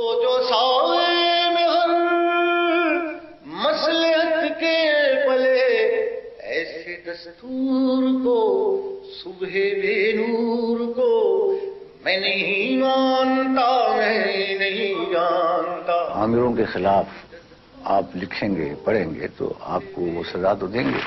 وہ جو سائے میں ہر مصلحت کے پلے، ایسے دستور کو صبح بے نور کو میں نہیں مانتا، میں نہیں جانتا۔ آمروں کے خلاف آپ لکھیں گے، پڑھیں گے تو آپ کو وہ سزا تو دیں گے۔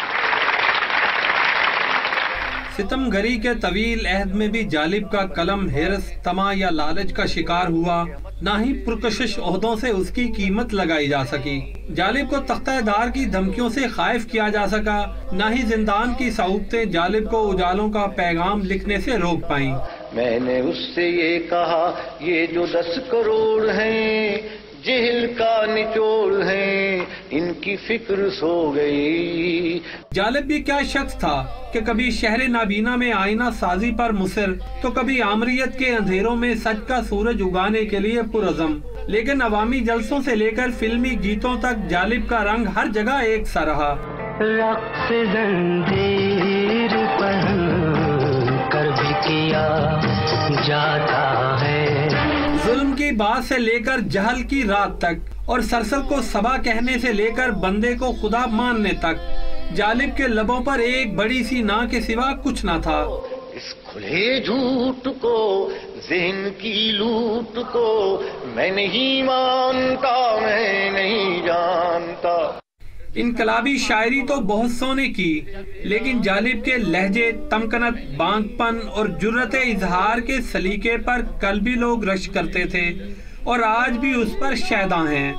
ستم گری کے طویل عہد میں بھی جالب کا قلم حرص، طمع یا لالچ کا شکار ہوا، نہ ہی پرکشش عہدوں سے اس کی قیمت لگائی جا سکی۔ جالب کو تختہ دار کی دھمکیوں سے خائف کیا جا سکا، نہ ہی زندان کی صعوبتیں جالب کو اجالوں کا پیغام لکھنے سے روک پائیں۔ میں نے اس سے یہ کہا، یہ جو 10 کروڑ ہیں جہل کا نچوڑ ہیں، ان کی فکر سو گئی۔ جالب بھی کیا شخص تھا کہ کبھی شہر نابینا میں آئینہ سازی پر مصر، تو کبھی آمریت کے اندھیروں میں سچ کا سورج اگانے کے لیے پرعزم۔ لیکن عوامی جلسوں سے لے کر فلمی گیتوں تک جالب کا رنگ ہر جگہ ایک سا رہا۔ رقص زنجیر پہن کر بھی کیا جاتا ہے، ظلم کی بات سے لے کر جہل کی رات تک، اور سرسل کو صبا کہنے سے لے کر بندے کو خدا ماننے تک، جالب کے لبوں پر ایک بڑی سی نا کے سوا کچھ نہ تھا۔ اس کھلے جھوٹ کو، ذہن کی لوٹ کو میں نہیں مانتا، میں نہیں جانتا۔ انقلابی شاعری تو بہت سو نے کی، لیکن جالب کے لہجے، تمکنت، بانگ پن اور جرأت اظہار کے سلیقے پر کل بھی لوگ رشک کرتے تھے اور آج بھی اس پر شیدا ہیں۔